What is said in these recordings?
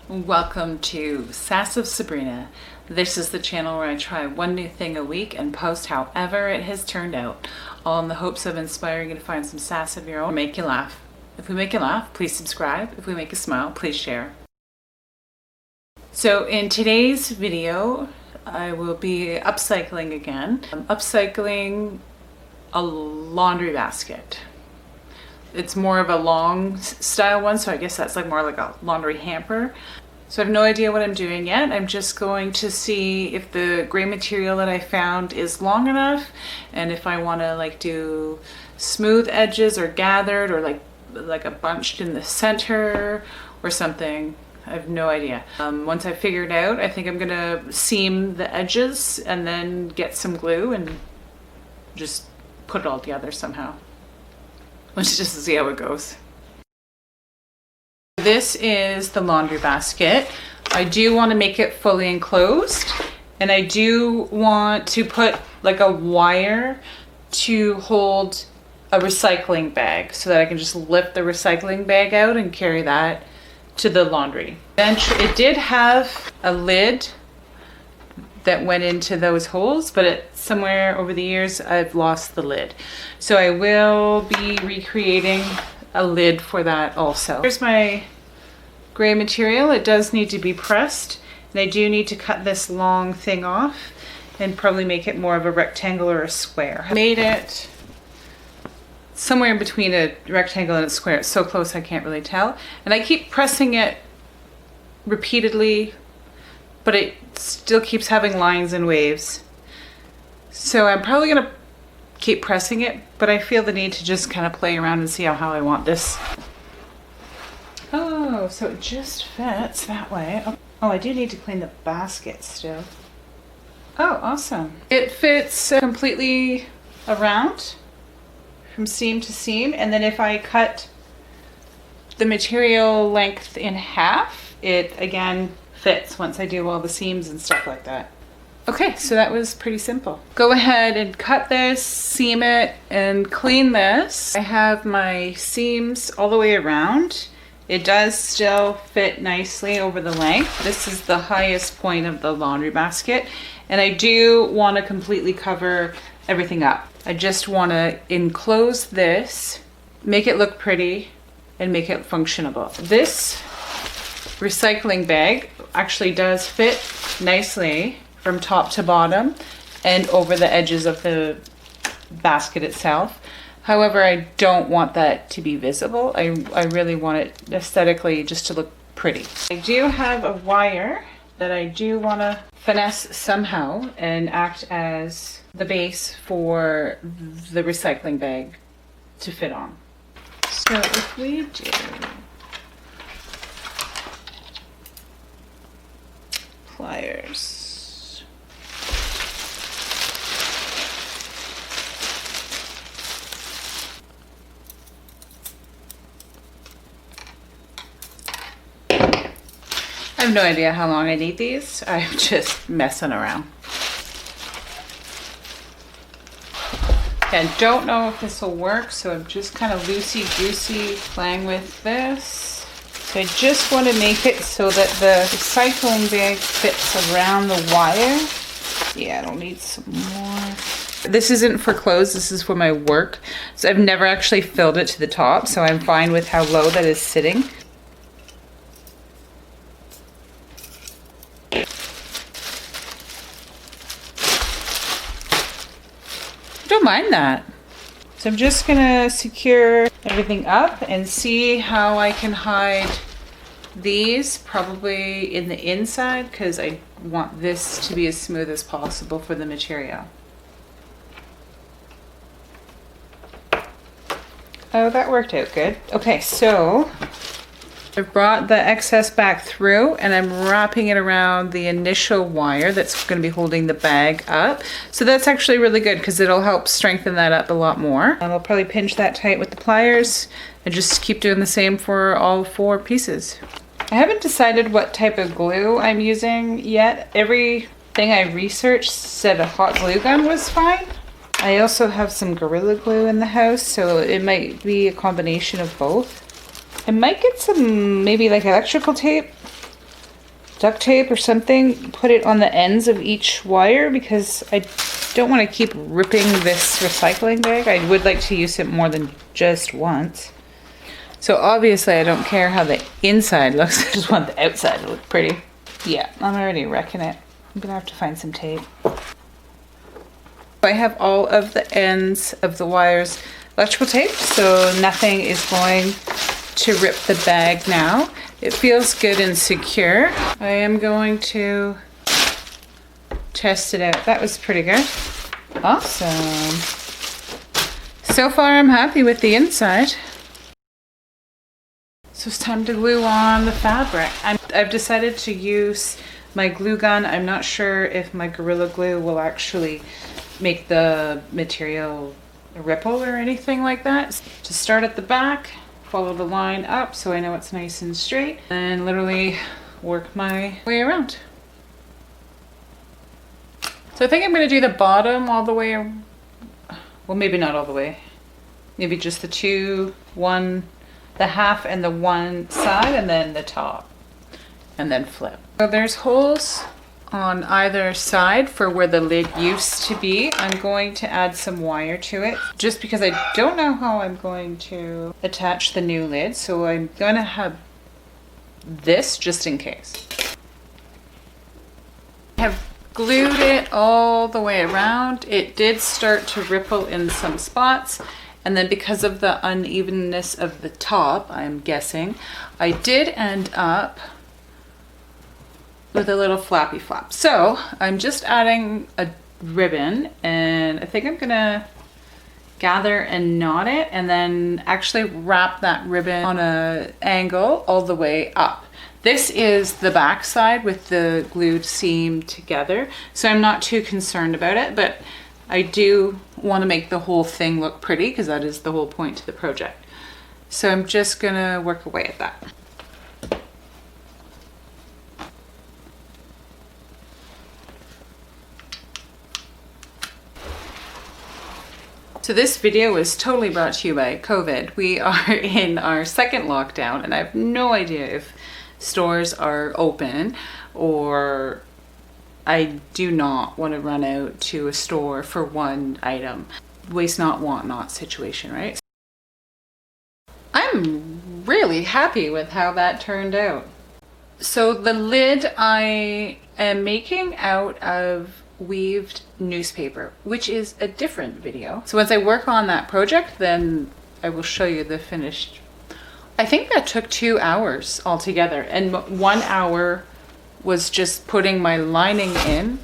Welcome to Sass of Sabrina. This is the channel where I try one new thing a week and post however it has turned out, all in the hopes of inspiring you to find some sass of your own, make you laugh. If we make you laugh, please subscribe. If we make you smile, please share. So in today's video, I will be upcycling again. I'm upcycling a laundry basket. It's more of a long style one, so I guess that's like more like a laundry hamper. So I have no idea what I'm doing yet. I'm just going to see if the gray material that I found is long enough, and if I want to like do smooth edges or gathered or like a bunched in the center or something. I have no idea. Once I figure it out, I think I'm gonna seam the edges and then get some glue and just put it all together somehow. Let's just see how it goes. This is the laundry basket. I do want to make it fully enclosed, and I do want to put like a wire to hold a recycling bag so that I can just lift the recycling bag out and carry that to the laundry bench. It did have a lid that went into those holes, but somewhere over the years I've lost the lid. So I will be recreating a lid for that also. Here's my gray material. It does need to be pressed, and I do need to cut this long thing off and probably make it more of a rectangle or a square. I made it somewhere in between a rectangle and a square. It's so close I can't really tell. And I keep pressing it repeatedly, but it still keeps having lines and waves. So I'm probably gonna keep pressing it, but I feel the need to just kind of play around and see how I want this. Oh, so it just fits that way. Oh, I do need to clean the basket still. Oh, awesome. It fits completely around from seam to seam, and then if I cut the material length in half, it again fits once I do all the seams and stuff like that. Okay, so that was pretty simple. Go ahead and cut this, seam it, and clean this. I have my seams all the way around. It does still fit nicely over the length. This is the highest point of the laundry basket, and I do want to completely cover everything up. I just want to enclose this, make it look pretty, and make it functionable. This recycling bag actually does fit nicely from top to bottom and over the edges of the basket itself. However, I don't want that to be visible. I really want it aesthetically just to look pretty. I do have a wire that I do want to finesse somehow and act as the base for the recycling bag to fit on. So if we do pliers. I have no idea how long I need these. I'm just messing around. Okay, I don't know if this will work, so I'm just kind of loosey-goosey playing with this. So I just want to make it so that the recycling bag fits around the wire. Yeah, I don't need some more. This isn't for clothes, this is for my work. So I've never actually filled it to the top, so I'm fine with how low that is sitting. Don't mind that. So I'm just gonna secure everything up and see how I can hide these, probably in the inside, because I want this to be as smooth as possible for the material. Oh, that worked out good. Okay, so I've brought the excess back through and I'm wrapping it around the initial wire that's going to be holding the bag up. So that's actually really good because it'll help strengthen that up a lot more. I'll probably pinch that tight with the pliers and just keep doing the same for all 4 pieces. I haven't decided what type of glue I'm using yet. Everything I researched said a hot glue gun was fine. I also have some Gorilla Glue in the house, so it might be a combination of both. I might get some maybe like electrical tape, duct tape or something, put it on the ends of each wire because I don't want to keep ripping this recycling bag. I would like to use it more than just once. So obviously I don't care how the inside looks, I just want the outside to look pretty. Yeah, I'm already wrecking it. I'm gonna have to find some tape. I have all of the ends of the wires electrical tape, so nothing is going to rip the bag now. It feels good and secure. I am going to test it out. That was pretty good. Awesome. So far I'm happy with the inside. So it's time to glue on the fabric. I've decided to use my glue gun. I'm not sure if my Gorilla Glue will actually make the material ripple or anything like that. To start at the back, follow the line up so I know it's nice and straight, and literally work my way around. So I think I'm going to do the bottom all the way, well maybe not all the way, maybe just the two, one, the half and the one side, and then the top, and then flip. So there's holes on either side for where the lid used to be. I'm going to add some wire to it just because I don't know how I'm going to attach the new lid, so I'm gonna have this just in case. I have glued it all the way around. It did start to ripple in some spots, and then because of the unevenness of the top, I'm guessing, I did end up with a little flappy flap. So I'm just adding a ribbon, and I think I'm gonna gather and knot it and then actually wrap that ribbon on an angle all the way up. This is the back side with the glued seam together, so I'm not too concerned about it, but I do want to make the whole thing look pretty because that is the whole point to the project. So I'm just gonna work away at that. So this video was totally brought to you by COVID. We are in our second lockdown and I have no idea if stores are open, or I do not want to run out to a store for one item. Waste not, want not situation, right? I'm really happy with how that turned out. So the lid I am making out of weaved newspaper, which is a different video. So once I work on that project, then I will show you the finished. I think that took 2 hours altogether, and 1 hour was just putting my lining in,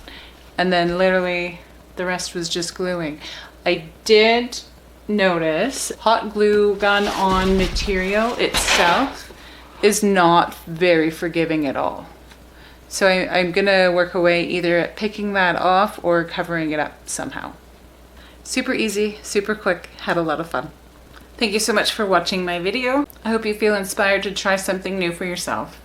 and then literally the rest was just gluing. I did notice hot glue gun on material itself is not very forgiving at all. So I'm gonna work away either at picking that off or covering it up somehow. Super easy, super quick, had a lot of fun. Thank you so much for watching my video. I hope you feel inspired to try something new for yourself.